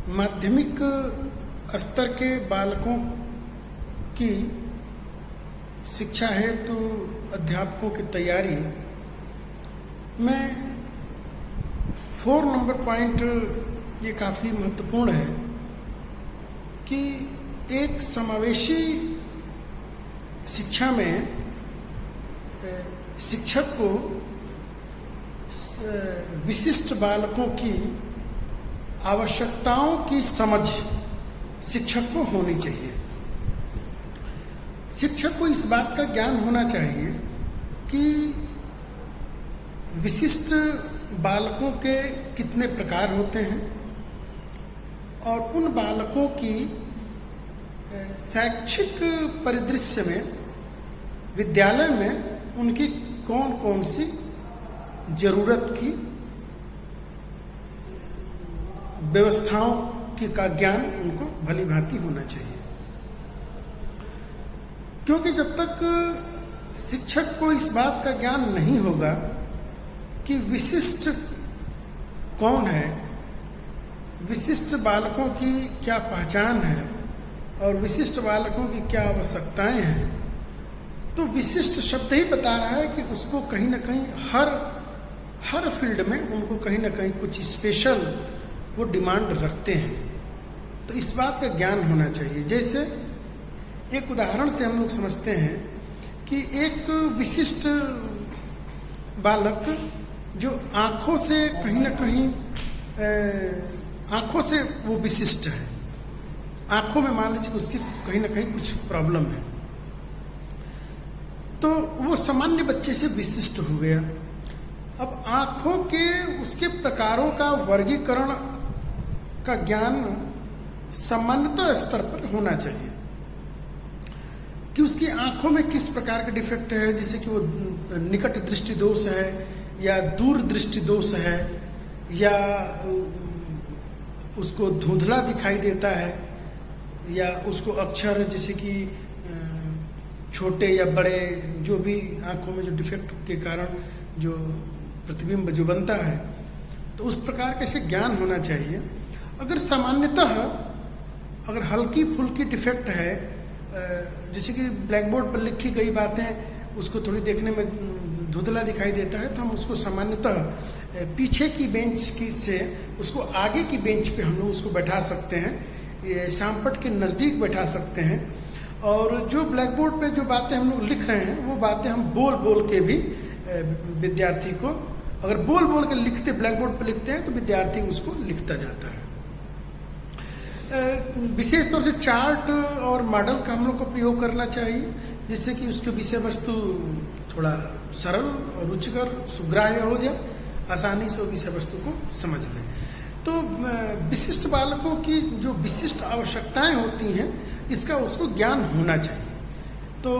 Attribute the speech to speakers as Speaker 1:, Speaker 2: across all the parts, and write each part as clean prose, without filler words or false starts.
Speaker 1: माध्यमिक स्तर के बालकों की शिक्षा हेतु अध्यापकों की तैयारी में 4 नंबर पॉइंट ये काफ़ी महत्वपूर्ण है कि एक समावेशी शिक्षा में शिक्षक को विशिष्ट बालकों की आवश्यकताओं की समझ शिक्षक को होनी चाहिए। शिक्षक को इस बात का ज्ञान होना चाहिए कि विशिष्ट बालकों के कितने प्रकार होते हैं और उन बालकों की शैक्षिक परिदृश्य में विद्यालय में उनकी कौन कौन सी जरूरत की व्यवस्थाओं की का ज्ञान उनको भली भांति होना चाहिए। क्योंकि जब तक शिक्षक को इस बात का ज्ञान नहीं होगा कि विशिष्ट कौन है, विशिष्ट बालकों की क्या पहचान है और विशिष्ट बालकों की क्या आवश्यकताएं हैं, तो विशिष्ट शब्द ही बता रहा है कि उसको कहीं ना कहीं हर फील्ड में उनको कहीं ना कहीं कुछ स्पेशल वो डिमांड रखते हैं। तो इस बात का ज्ञान होना चाहिए। जैसे एक उदाहरण से हम लोग समझते हैं कि एक विशिष्ट बालक जो आँखों से कहीं ना कहीं आँखों से वो विशिष्ट है, आँखों में मान लीजिए उसकी कहीं ना कहीं कुछ प्रॉब्लम है, तो वो सामान्य बच्चे से विशिष्ट हो गया। अब आँखों के उसके प्रकारों का वर्गीकरण का ज्ञान सामान्यतः स्तर पर होना चाहिए कि उसकी आँखों में किस प्रकार का डिफेक्ट है, जैसे कि वो निकट दृष्टि दोष है या दूर दृष्टि दोष है या उसको धुंधला दिखाई देता है या उसको अक्षर जैसे कि छोटे या बड़े जो भी आँखों में जो डिफेक्ट के कारण जो प्रतिबिंब जो बनता है, तो उस प्रकार का से ज्ञान होना चाहिए। अगर सामान्यतः अगर हल्की फुल्की डिफेक्ट है, जैसे कि ब्लैक बोर्ड पर लिखी गई बातें उसको थोड़ी देखने में धुंधला दिखाई देता है, तो हम उसको सामान्यतः पीछे की बेंच की से उसको आगे की बेंच पे हम लोग उसको बैठा सकते हैं, शामपट के नज़दीक बैठा सकते हैं और जो ब्लैक बोर्ड पे जो बातें हम लोग लिख रहे हैं वो बातें हम बोल बोल के भी विद्यार्थी को, अगर बोल बोल के लिखते ब्लैक बोर्ड पे लिखते हैं तो विद्यार्थी उसको लिखता जाता है। विशेष तौर से चार्ट और मॉडल का हम लोग को प्रयोग करना चाहिए, जिससे कि उसके विषय वस्तु थोड़ा सरल और रुचिकर सुग्राह्य हो जाए, आसानी से वो विषय वस्तु को समझ लें। तो विशिष्ट बालकों की जो विशिष्ट आवश्यकताएं होती हैं इसका उसको ज्ञान होना चाहिए। तो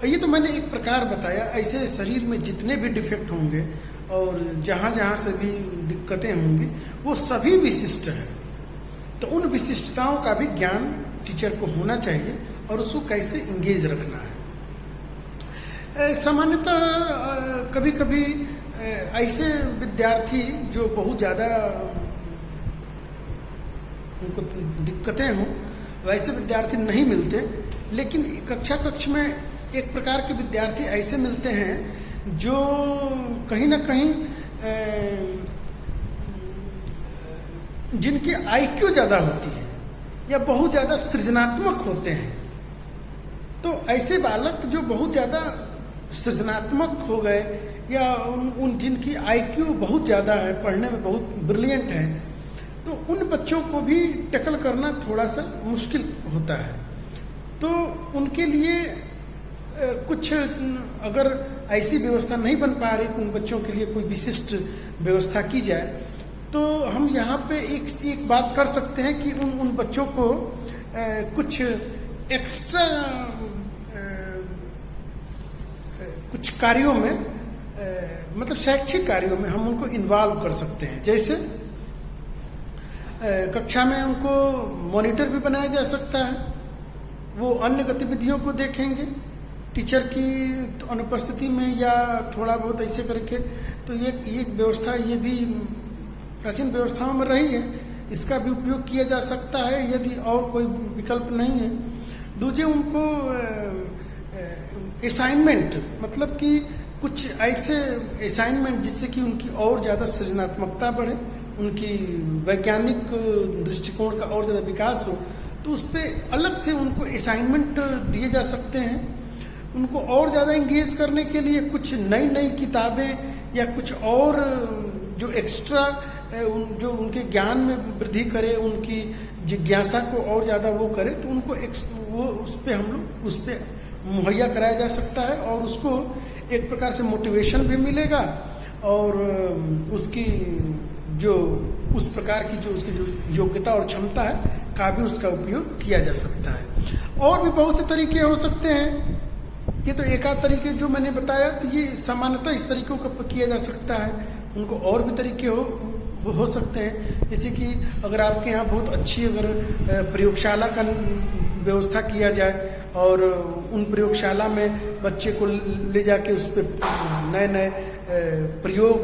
Speaker 1: ये तो मैंने एक प्रकार बताया, ऐसे शरीर में जितने भी डिफेक्ट होंगे और जहाँ जहाँ से भी दिक्कतें होंगी वो सभी विशिष्ट हैं, तो उन विशिष्टताओं का भी ज्ञान टीचर को होना चाहिए और उसको कैसे इंगेज रखना है। सामान्यतः कभी कभी ऐसे विद्यार्थी जो बहुत ज़्यादा उनको दिक्कतें हों वैसे विद्यार्थी नहीं मिलते, लेकिन कक्ष में एक प्रकार के विद्यार्थी ऐसे मिलते हैं जो कहीं ना कहीं जिनकी IQ ज़्यादा होती है या बहुत ज़्यादा सृजनात्मक होते हैं। तो ऐसे बालक जो बहुत ज़्यादा सृजनात्मक हो गए या उन जिनकी IQ बहुत ज़्यादा है, पढ़ने में बहुत ब्रिलियंट है, तो उन बच्चों को भी टैकल करना थोड़ा सा मुश्किल होता है। तो उनके लिए कुछ अगर ऐसी व्यवस्था नहीं बन पा रही कि उन बच्चों के लिए कोई विशिष्ट व्यवस्था की जाए, तो हम यहाँ पे एक बात कर सकते हैं कि उन बच्चों को कुछ एक्स्ट्रा कुछ कार्यों में मतलब शैक्षिक कार्यों में हम उनको इन्वॉल्व कर सकते हैं। जैसे कक्षा में उनको मॉनिटर भी बनाया जा सकता है, वो अन्य गतिविधियों को देखेंगे टीचर की अनुपस्थिति में या थोड़ा बहुत ऐसे करके। तो ये व्यवस्था ये भी प्राचीन व्यवस्थाओं में रही है, इसका भी उपयोग किया जा सकता है यदि और कोई विकल्प नहीं है। दूसरे उनको असाइनमेंट, मतलब कि कुछ ऐसे असाइनमेंट जिससे कि उनकी और ज़्यादा सृजनात्मकता बढ़े, उनकी वैज्ञानिक दृष्टिकोण का और ज़्यादा विकास हो, तो उस पर अलग से उनको असाइनमेंट दिए जा सकते हैं। उनको और ज़्यादा इंगेज करने के लिए कुछ नई नई किताबें या कुछ और जो एक्स्ट्रा जो उनके ज्ञान में वृद्धि करे, उनकी जिज्ञासा को और ज़्यादा वो करे, तो उनको वो उस पर हम लोग उस पर मुहैया कराया जा सकता है और उसको एक प्रकार से मोटिवेशन भी मिलेगा और उसकी जो उस प्रकार की जो उसकी जो योग्यता और क्षमता है का भी उसका उपयोग किया जा सकता है। और भी बहुत से तरीके हो सकते हैं। ये तो एक आध तरीके जो मैंने बताया, तो ये सामान्यतः इस तरीकों का किया जा सकता है। उनको और भी तरीके हो सकते हैं, जैसे कि अगर आपके यहाँ बहुत अच्छी अगर प्रयोगशाला का व्यवस्था किया जाए और उन प्रयोगशाला में बच्चे को ले जाके उस पर नए नए प्रयोग,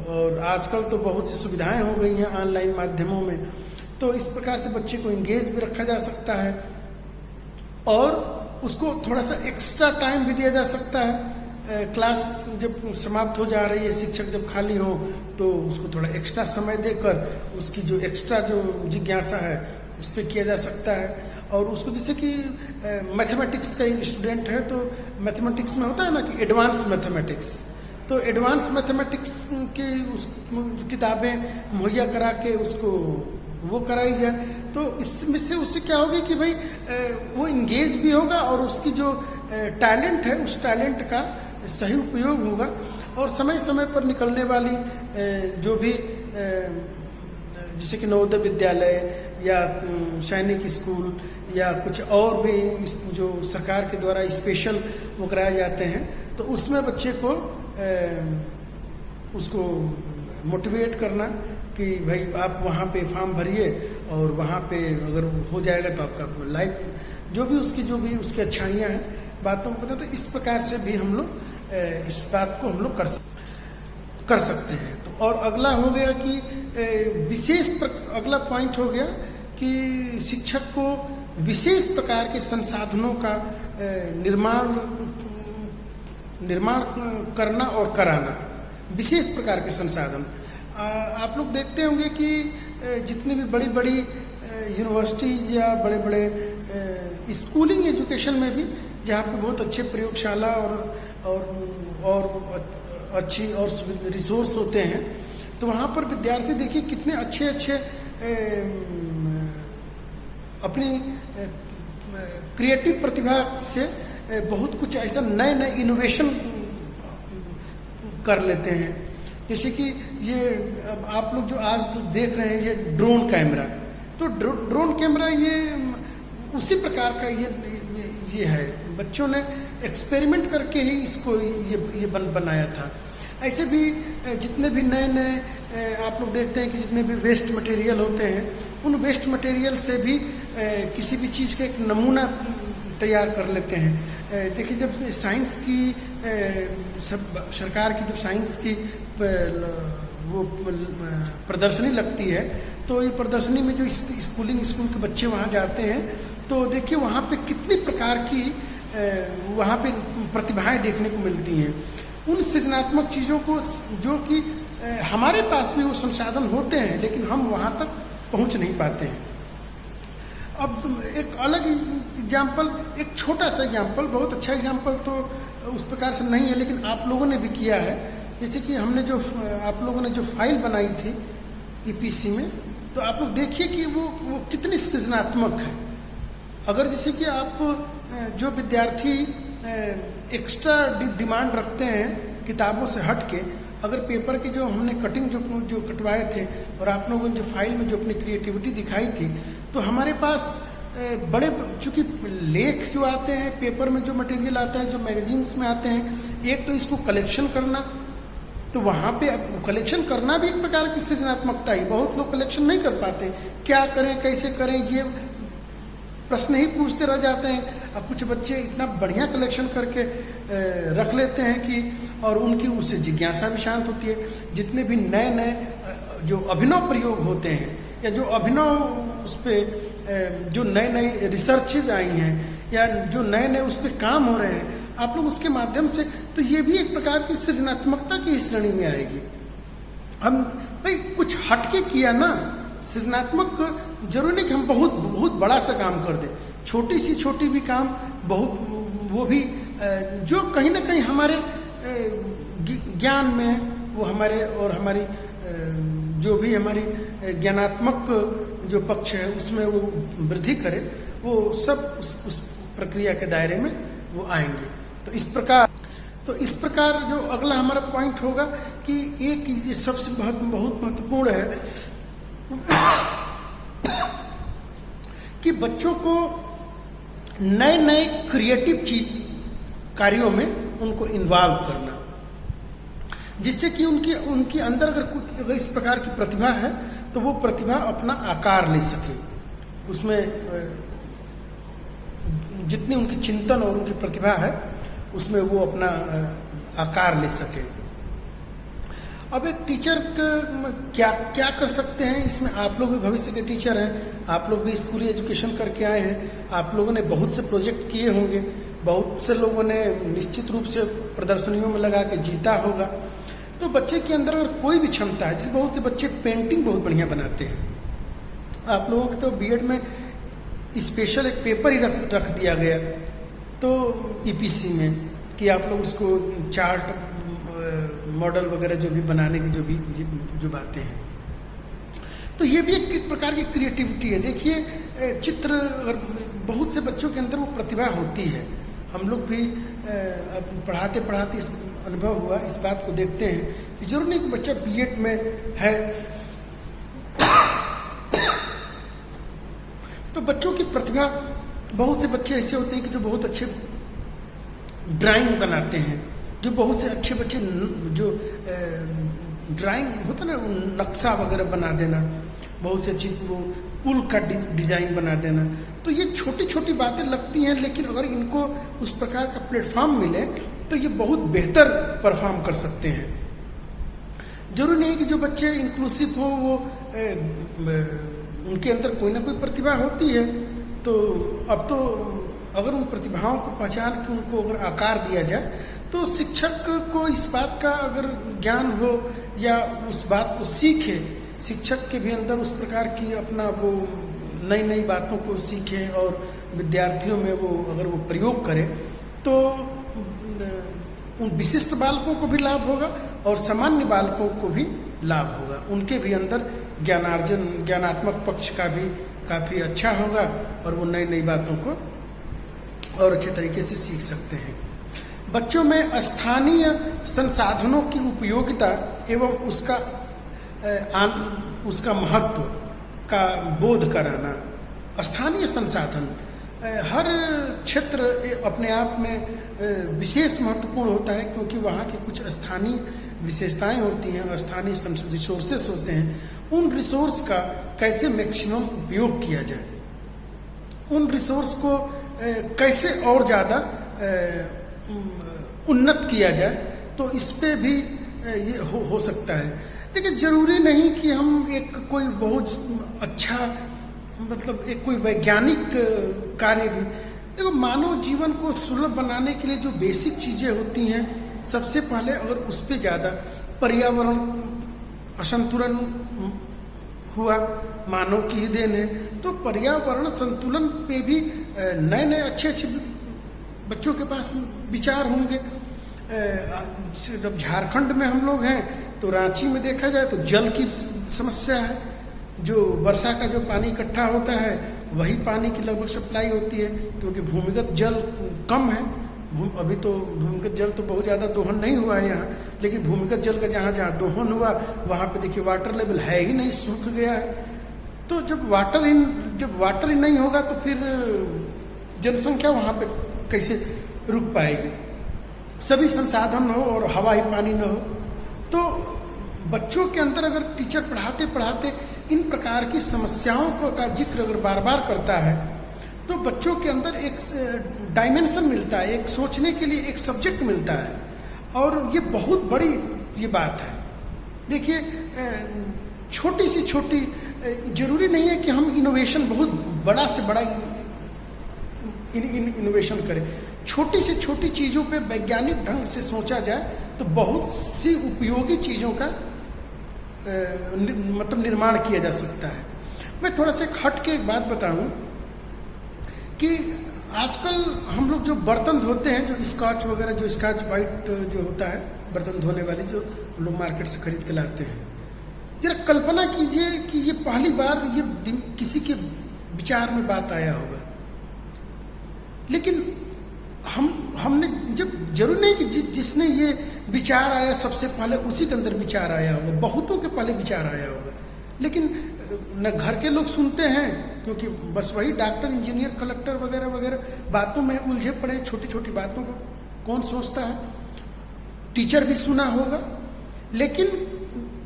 Speaker 1: और आजकल तो बहुत सी सुविधाएं हो गई हैं ऑनलाइन माध्यमों में, तो इस प्रकार से बच्चे को इंगेज भी रखा जा सकता है और उसको थोड़ा सा एक्स्ट्रा टाइम भी दिया जा सकता है। क्लास जब समाप्त हो जा रही है, शिक्षक जब खाली हो, तो उसको थोड़ा एक्स्ट्रा समय देकर उसकी जो एक्स्ट्रा जो जिज्ञासा है उस पर किया जा सकता है। और उसको जैसे कि मैथमेटिक्स का स्टूडेंट है तो मैथमेटिक्स में होता है ना कि एडवांस मैथमेटिक्स, तो एडवांस मैथमेटिक्स की उस किताबें मुहैया करा के उसको वो कराई जाए, तो इसमें से उससे क्या होगी कि भाई वो इंगेज भी होगा और उसकी जो टैलेंट है उस टैलेंट का सही उपयोग होगा। और समय समय पर निकलने वाली जो भी जैसे कि नवोदय विद्यालय या सैनिक स्कूल या कुछ और भी जो सरकार के द्वारा स्पेशल वो कराए जाते हैं, तो उसमें बच्चे को उसको मोटिवेट करना कि भाई आप वहाँ पे फॉर्म भरिए और वहाँ पे अगर हो जाएगा तो आपका लाइफ जो भी उसकी अच्छाइयाँ हैं बातों को पता, तो इस प्रकार से भी हम लोग इस बात को हम लोग कर सकते हैं। तो और अगला हो गया कि अगला पॉइंट हो गया कि शिक्षक को विशेष प्रकार के संसाधनों का निर्माण करना और कराना, विशेष प्रकार के संसाधन। आप लोग देखते होंगे कि जितनी भी बड़ी बड़ी यूनिवर्सिटीज़ या बड़े बड़े स्कूलिंग एजुकेशन में भी जहाँ पे बहुत अच्छे प्रयोगशाला और अच्छी और रिसोर्स होते हैं, तो वहाँ पर विद्यार्थी देखिए कितने अच्छे अपनी क्रिएटिव प्रतिभा से बहुत कुछ ऐसा नए नए इनोवेशन कर लेते हैं। जैसे कि ये आप लोग जो आज जो देख रहे हैं ये ड्रोन कैमरा, तो ड्रोन कैमरा ये उसी प्रकार का ये है, बच्चों ने एक्सपेरिमेंट करके ही इसको ये बनाया था। ऐसे भी जितने भी नए नए आप लोग देखते हैं कि जितने भी वेस्ट मटेरियल होते हैं, उन वेस्ट मटेरियल से भी किसी भी चीज़ का एक नमूना तैयार कर लेते हैं। देखिए जब साइंस की सरकार की जब साइंस की वो प्रदर्शनी लगती है, तो ये प्रदर्शनी में जो स्कूल के बच्चे वहाँ जाते हैं, तो देखिए वहाँ पे कितनी प्रकार की वहाँ पे प्रतिभाएं देखने को मिलती हैं। उन सृजनात्मक चीज़ों को जो कि हमारे पास भी वो संसाधन होते हैं लेकिन हम वहाँ तक पहुँच नहीं पाते हैं। अब एक अलग एग्जाम्पल, एक छोटा सा एग्जाम्पल, बहुत अच्छा एग्जाम्पल तो उस प्रकार से नहीं है लेकिन आप लोगों ने भी किया है। जैसे कि हमने जो आप लोगों ने जो फाइल बनाई थी EPC में, तो आप लोग देखिए कि वो कितनी सृजनात्मक है। अगर जैसे कि आप जो विद्यार्थी एक्स्ट्रा डिमांड रखते हैं किताबों से हट के, अगर पेपर के जो हमने कटिंग जो कटवाए थे और आप लोगों ने जो फाइल में जो अपनी क्रिएटिविटी दिखाई थी, तो हमारे पास बड़े चूँकि लेख जो आते हैं पेपर में, जो मटेरियल आता है, जो मैगजीन्स में आते हैं, एक तो इसको कलेक्शन करना, तो वहाँ पे कलेक्शन करना भी एक प्रकार की सृजनात्मकता ही। बहुत लोग कलेक्शन नहीं कर पाते, क्या करें कैसे करें ये प्रश्न ही पूछते रह जाते हैं। अब कुछ बच्चे इतना बढ़िया कलेक्शन करके रख लेते हैं कि और उनकी उससे जिज्ञासा भी शांत होती है। जितने भी नए जो अभिनव प्रयोग होते हैं या जो अभिनव उस पर जो नए नए रिसर्चेज आई हैं या जो नए नए उस पर काम हो रहे हैं आप लोग उसके माध्यम से, तो ये भी एक प्रकार की सृजनात्मकता की श्रेणी में आएगी। हम भाई कुछ हटके किया ना, सृजनात्मक जरूरी नहीं कि हम बहुत बहुत बड़ा सा काम कर दें, छोटी सी छोटी भी काम बहुत वो भी जो कहीं ना कहीं हमारे ज्ञान में वो हमारे और हमारी जो भी हमारी ज्ञानात्मक जो पक्ष है उसमें वो वृद्धि करे, वो सब उस प्रक्रिया के दायरे में वो आएंगे। तो इस प्रकार जो अगला हमारा पॉइंट होगा कि एक ये सबसे बहुत महत्वपूर्ण है कि बच्चों को नए नए क्रिएटिव कार्यों में उनको इन्वॉल्व करना, जिससे कि उनके अंदर अगर इस प्रकार की प्रतिभा है तो वो प्रतिभा अपना आकार ले सके, उसमें जितनी उनकी चिंतन और उनकी प्रतिभा है उसमें वो अपना आकार ले सके। अब एक टीचर क्या क्या कर सकते हैं इसमें, आप लोग भी भविष्य के टीचर हैं, आप लोग भी स्कूली एजुकेशन करके आए हैं, आप लोगों ने बहुत से प्रोजेक्ट किए होंगे, बहुत से लोगों ने निश्चित रूप से प्रदर्शनियों में लगा के जीता होगा। तो बच्चे के अंदर अगर कोई भी क्षमता है, जैसे बहुत से बच्चे पेंटिंग बहुत बढ़िया बनाते हैं, आप लोगों को तो बीएड में स्पेशल एक पेपर ही रख दिया गया तो ईपीसी में कि आप लोग उसको चार्ट मॉडल वगैरह जो भी बनाने की जो बातें हैं, तो ये भी एक प्रकार की क्रिएटिविटी है। देखिए चित्र, अगर बहुत से बच्चों के अंदर वो प्रतिभा होती है, हम लोग भी पढ़ाते पढ़ाते इस अनुभव हुआ, इस बात को देखते हैं कि जरूर नहीं कि बच्चा बीएड में है तो बच्चों की प्रतिभा, बहुत से बच्चे ऐसे होते हैं कि जो बहुत अच्छे ड्राइंग बनाते हैं, जो बहुत से अच्छे बच्चे जो ड्राइंग होता है ना, नक्शा वगैरह बना देना, बहुत से अच्छी वो पुल का डिज़ाइन बना देना। तो ये छोटी छोटी बातें लगती हैं, लेकिन अगर इनको उस प्रकार का प्लेटफॉर्म मिले तो ये बहुत बेहतर परफॉर्म कर सकते हैं। जरूरी नहीं कि जो बच्चे इंक्लूसिव हो वो उनके अंदर कोई ना कोई प्रतिभा होती है, तो अब तो अगर उन प्रतिभाओं को पहचान के उनको अगर आकार दिया जाए तो शिक्षक को इस बात का अगर ज्ञान हो या उस बात को सीखे, शिक्षक के भी अंदर उस प्रकार की अपना वो नई नई बातों को सीखे और विद्यार्थियों में वो अगर वो प्रयोग करे तो उन विशिष्ट बालकों को भी लाभ होगा और सामान्य बालकों को भी लाभ होगा, उनके भी अंदर ज्ञानार्जन, ज्ञानात्मक पक्ष का भी काफ़ी अच्छा होगा और वो नई नई बातों को और अच्छे तरीके से सीख सकते हैं। बच्चों में स्थानीय संसाधनों की उपयोगिता एवं उसका महत्व का बोध कराना। स्थानीय संसाधन, हर क्षेत्र अपने आप में विशेष महत्वपूर्ण होता है क्योंकि वहाँ के कुछ स्थानीय विशेषताएं होती हैं, स्थानीय रिसोर्सेस होते हैं। उन रिसोर्स का कैसे मैक्सिमम उपयोग किया जाए, उन रिसोर्स को कैसे और ज़्यादा उन्नत किया जाए, तो इस पे भी ये हो सकता है। लेकिन ज़रूरी नहीं कि हम एक कोई बहुत अच्छा मतलब एक कोई वैज्ञानिक कार्य भी, देखो मानव जीवन को सुलभ बनाने के लिए जो बेसिक चीज़ें होती हैं, सबसे पहले अगर उस पर ज़्यादा पर्यावरण असंतुलन हुआ, मानव की ही देन है, तो पर्यावरण संतुलन पे भी नए नए अच्छे अच्छे बच्चों के पास विचार होंगे। जब झारखंड में हम लोग हैं तो रांची में देखा जाए तो जल की समस्या है, जो वर्षा का जो पानी इकट्ठा होता है वही पानी की लगभग सप्लाई होती है क्योंकि भूमिगत जल कम है। अभी तो भूमिगत जल तो बहुत ज़्यादा दोहन नहीं हुआ है यहाँ, लेकिन भूमिगत जल का जहाँ जहाँ दोहन हुआ वहाँ पे देखिए वाटर लेवल है ही नहीं, सूख गया है। तो जब वाटर ही नहीं होगा तो फिर जनसंख्या वहाँ पे कैसे रुक पाएगी। सभी संसाधन हो और हवाई पानी न हो, तो बच्चों के अंदर अगर टीचर पढ़ाते पढ़ाते इन प्रकार की समस्याओं का जिक्र अगर बार बार करता है तो बच्चों के अंदर एक डायमेंशन मिलता है, एक सोचने के लिए एक सब्जेक्ट मिलता है, और ये बहुत बड़ी ये बात है। देखिए छोटी से छोटी, जरूरी नहीं है कि हम इनोवेशन बहुत बड़ा से बड़ा इनोवेशन करें, छोटी से छोटी चीज़ों पे वैज्ञानिक ढंग से सोचा जाए तो बहुत सी उपयोगी चीज़ों का मतलब निर्माण किया जा सकता है। मैं थोड़ा सा हट के एक बात बताऊं कि आजकल हम लोग जो बर्तन धोते हैं, जो स्कॉच वगैरह, जो स्कॉच वाइट जो होता है बर्तन धोने वाली, जो हम लोग मार्केट से खरीद के लाते हैं, जरा कल्पना कीजिए कि ये पहली बार ये किसी के विचार में बात आया होगा। लेकिन हमने जब, जरूर नहीं कि जिसने ये विचार आया सबसे पहले उसी के अंदर विचार आया होगा, बहुतों के पहले विचार आया होगा, लेकिन न घर के लोग सुनते हैं, क्योंकि बस वही डॉक्टर, इंजीनियर, कलेक्टर वगैरह वगैरह बातों में उलझे पड़े, छोटी छोटी बातों को कौन सोचता है। टीचर भी सुना होगा, लेकिन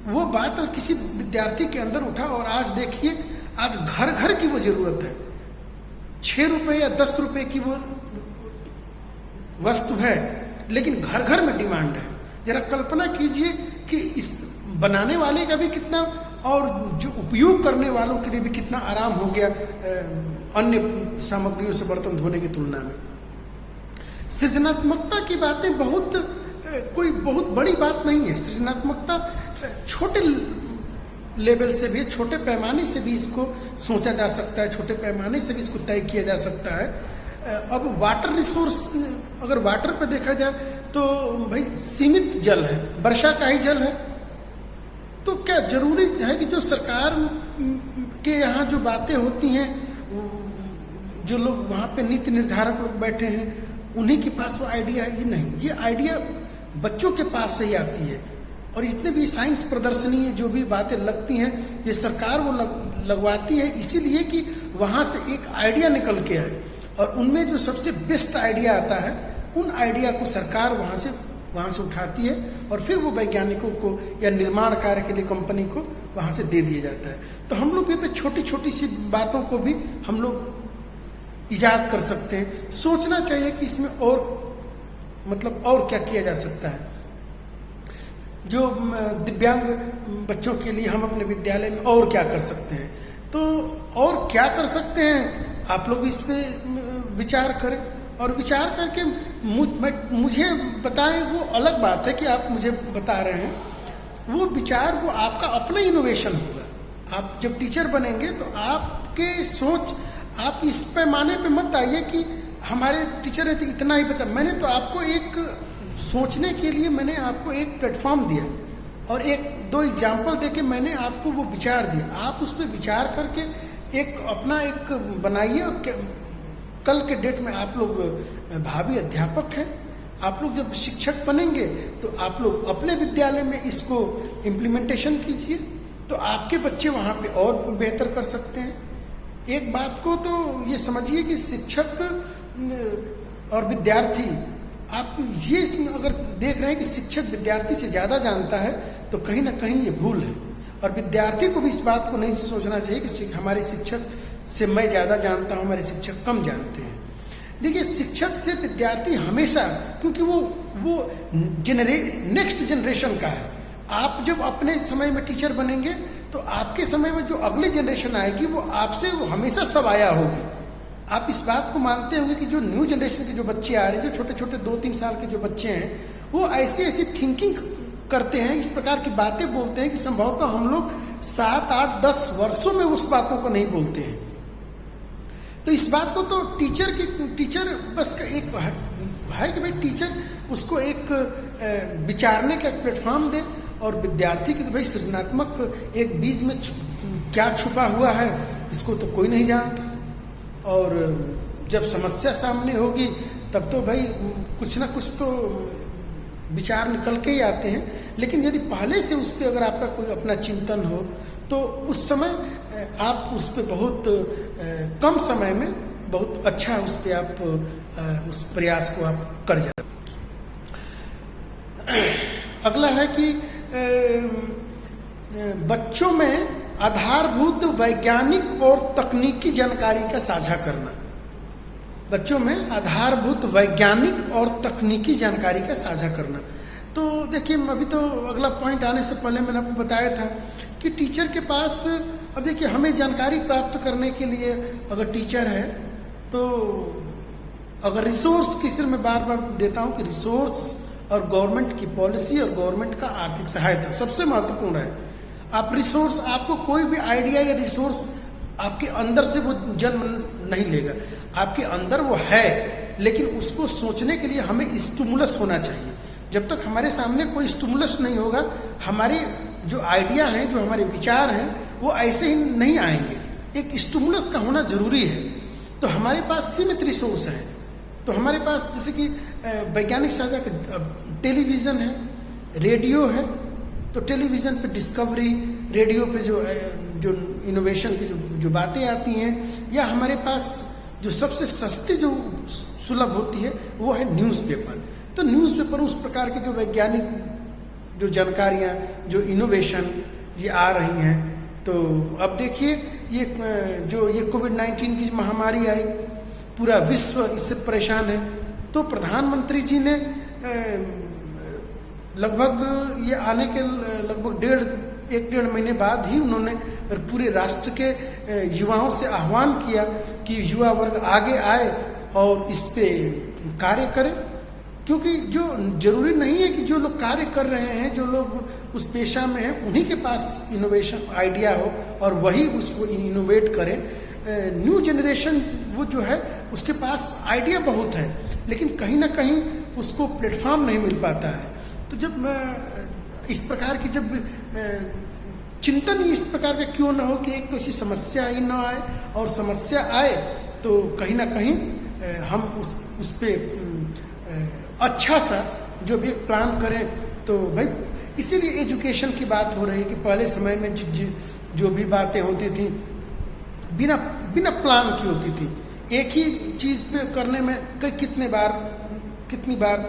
Speaker 1: वो बात और किसी विद्यार्थी के अंदर उठा, और आज देखिए, आज घर घर की वो जरूरत है। 6 रुपए या 10 रुपए की वो वस्तु है, लेकिन घर घर में डिमांड है। जरा कल्पना कीजिए कि इस बनाने वाले का भी कितना, और जो उपयोग करने वालों के लिए भी कितना आराम हो गया अन्य सामग्रियों से बर्तन धोने की तुलना में। सृजनात्मकता की बातें कोई बहुत बड़ी बात नहीं है। सृजनात्मकता छोटे लेवल से भी, छोटे पैमाने से भी इसको सोचा जा सकता है, छोटे पैमाने से भी इसको तय किया जा सकता है। अब वाटर रिसोर्स, अगर वाटर पर देखा जाए तो भाई सीमित जल है, वर्षा का ही जल है, तो क्या जरूरी है कि जो सरकार के यहाँ जो बातें होती हैं, जो लोग वहाँ पे नीति निर्धारक लोग बैठे हैं, उन्हीं के पास वो आइडिया है? ये नहीं, ये आइडिया बच्चों के पास से ही आती है। और जितने भी साइंस प्रदर्शनी है, जो भी बातें लगती हैं, ये सरकार वो लगवाती है इसीलिए कि वहाँ से एक आइडिया निकल के आए, और उनमें जो सबसे बेस्ट आइडिया आता है, उन आइडिया को सरकार वहाँ से उठाती है, और फिर वो वैज्ञानिकों को या निर्माण कार्य के लिए कंपनी को वहाँ से दे दिया जाता है। तो हम लोग भी अपने छोटी छोटी सी बातों को भी हम लोग ईजाद कर सकते हैं। सोचना चाहिए कि इसमें और मतलब और क्या किया जा सकता है। जो दिव्यांग बच्चों के लिए हम अपने विद्यालय में और क्या कर सकते हैं, तो और क्या कर सकते हैं, आप लोग इस पे विचार करें, और विचार करके मुझे बताएं। वो अलग बात है कि आप मुझे बता रहे हैं, वो विचार वो आपका अपना इनोवेशन होगा। आप जब टीचर बनेंगे तो आपके सोच, आप इस पैमाने पे मत आइए कि हमारे टीचर है तो इतना ही बता। मैंने तो आपको एक सोचने के लिए मैंने आपको एक प्लेटफॉर्म दिया, और एक दो एग्जाम्पल देके मैंने आपको वो विचार दिया। आप उस पर विचार करके एक अपना एक बनाइए, और कल के डेट में आप लोग भावी अध्यापक हैं, आप लोग जब शिक्षक बनेंगे तो आप लोग अपने विद्यालय में इसको इम्प्लीमेंटेशन कीजिए, तो आपके बच्चे वहाँ पे और बेहतर कर सकते हैं। एक बात को तो ये समझिए कि शिक्षक और विद्यार्थी, आप ये अगर देख रहे हैं कि शिक्षक विद्यार्थी से ज़्यादा जानता है, तो कहीं ना कहीं ये भूल है। और विद्यार्थी को भी इस बात को नहीं सोचना चाहिए कि हमारे शिक्षक से मैं ज़्यादा जानता हूँ, हमारे शिक्षक कम जानते हैं। देखिए, शिक्षक से विद्यार्थी हमेशा, क्योंकि वो नेक्स्ट जनरेशन का है। आप जब अपने समय में टीचर बनेंगे तो आपके समय में जो अगली जनरेशन आएगी वो आपसे वो हमेशा सवाया होगी। आप इस बात को मानते होंगे कि जो न्यू जनरेशन के जो बच्चे आ रहे हैं, जो छोटे छोटे 2-3 साल के जो बच्चे हैं, वो ऐसी थिंकिंग करते हैं, इस प्रकार की बातें बोलते हैं कि संभवतः हम लोग 7, 8, 10 वर्षों में उस बातों को नहीं बोलते हैं। तो इस बात को तो टीचर बस का एक है कि भाई टीचर उसको एक विचारने का प्लेटफॉर्म दे, और विद्यार्थी की तो भाई सृजनात्मक एक बीज में क्या छुपा हुआ है इसको तो कोई नहीं जानता। और जब समस्या सामने होगी तब तो भाई कुछ ना कुछ तो विचार निकल के ही आते हैं। लेकिन यदि पहले से उस पर अगर आपका कोई अपना चिंतन हो तो उस समय आप उस पर बहुत कम समय में बहुत अच्छा उस पर आप उस प्रयास को आप कर जाते। अगला है कि बच्चों में आधारभूत वैज्ञानिक और तकनीकी जानकारी का साझा करना। बच्चों में आधारभूत वैज्ञानिक और तकनीकी जानकारी का साझा करना। तो देखिए, अभी तो अगला पॉइंट आने से पहले मैंने आपको बताया था कि टीचर के पास, अब देखिए, हमें जानकारी प्राप्त करने के लिए अगर टीचर है तो अगर रिसोर्स की, सिर्फ मैं बार बार देता हूँ कि रिसोर्स और गवर्नमेंट की पॉलिसी और गवर्नमेंट का आर्थिक सहायता सबसे महत्वपूर्ण है। आप रिसोर्स, आपको कोई भी आइडिया या रिसोर्स आपके अंदर से वो जन्म नहीं लेगा, आपके अंदर वो है, लेकिन उसको सोचने के लिए हमें स्टिमुलस होना चाहिए। जब तक हमारे सामने कोई स्टिमुलस नहीं होगा, हमारे जो आइडिया हैं, जो हमारे विचार हैं, वो ऐसे ही नहीं आएंगे। एक स्टिमुलस का होना जरूरी है। तो हमारे पास सीमित रिसोर्स है, तो हमारे पास जैसे कि वैज्ञानिक सहायता, टेलीविज़न है, रेडियो है, तो टेलीविज़न पे डिस्कवरी, रेडियो पे जो इनोवेशन की जो बातें आती हैं, या हमारे पास जो सबसे सस्ती जो सुलभ होती है वो है न्यूज़पेपर। तो न्यूज़पेपर उस प्रकार के जो वैज्ञानिक जो जानकारियाँ, जो इनोवेशन ये आ रही हैं। तो अब देखिए, ये कोविड-19 की महामारी आई, पूरा विश्व इससे परेशान है। तो प्रधानमंत्री जी ने लगभग ये आने के लगभग 1.5 महीने बाद ही उन्होंने पूरे राष्ट्र के युवाओं से आह्वान किया कि युवा वर्ग आगे आए और इस पे कार्य करें, क्योंकि जो जरूरी नहीं है कि जो लोग कार्य कर रहे हैं, जो लोग उस पेशा में हैं, उन्हीं के पास इनोवेशन आइडिया हो और वही उसको इनोवेट करें। न्यू जनरेशन वो जो है उसके पास आइडिया बहुत है, लेकिन कहीं ना कहीं उसको प्लेटफॉर्म नहीं मिल पाता है। तो जब इस प्रकार की जब चिंतन ही इस प्रकार का क्यों ना हो कि एक तो ऐसी समस्या ही ना आए, और समस्या आए तो कहीं ना कहीं हम उस पर अच्छा सा जो भी एक प्लान करें। तो भाई इसीलिए एजुकेशन की बात हो रही है कि पहले समय में जो भी बातें होती थी बिना प्लान की होती थी। एक ही चीज़ पे करने में कितनी बार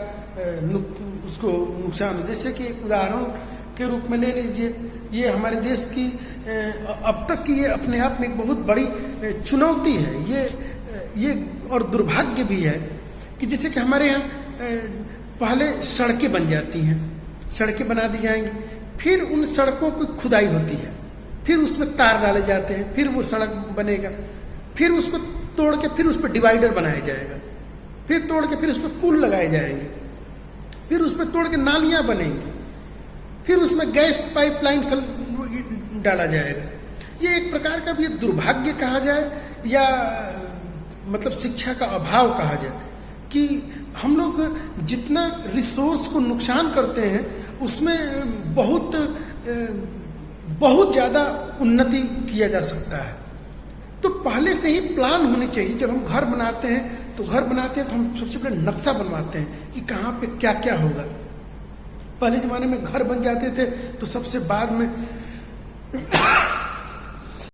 Speaker 1: उसको नुकसान हो। जैसे कि उदाहरण के रूप में ले लीजिए, ये हमारे देश की अब तक की ये अपने आप में एक बहुत बड़ी चुनौती है, ये और दुर्भाग्य भी है कि जैसे कि हमारे यहाँ पहले सड़कें बन जाती हैं, सड़कें बना दी जाएंगी, फिर उन सड़कों की खुदाई होती है, फिर उसमें तार डाले जाते हैं, फिर वो सड़क बनेगा, फिर उसको तोड़ के फिर उस पर डिवाइडर बनाया जाएगा, फिर तोड़ के फिर उस पर पुल लगाए जाएंगे, फिर उसमें तोड़ के नालियाँ बनेंगी, फिर उसमें गैस पाइपलाइन डाला जाएगा। ये एक प्रकार का भी दुर्भाग्य कहा जाए या मतलब शिक्षा का अभाव कहा जाए कि हम लोग जितना रिसोर्स को नुकसान करते हैं उसमें बहुत ज़्यादा उन्नति किया जा सकता है। तो पहले से ही प्लान होनी चाहिए। जब हम घर बनाते हैं तो हम सबसे पहले नक्शा बनवाते हैं कि कहाँ पे क्या क्या होगा। पहले ज़माने में घर बन जाते थे तो सबसे बाद में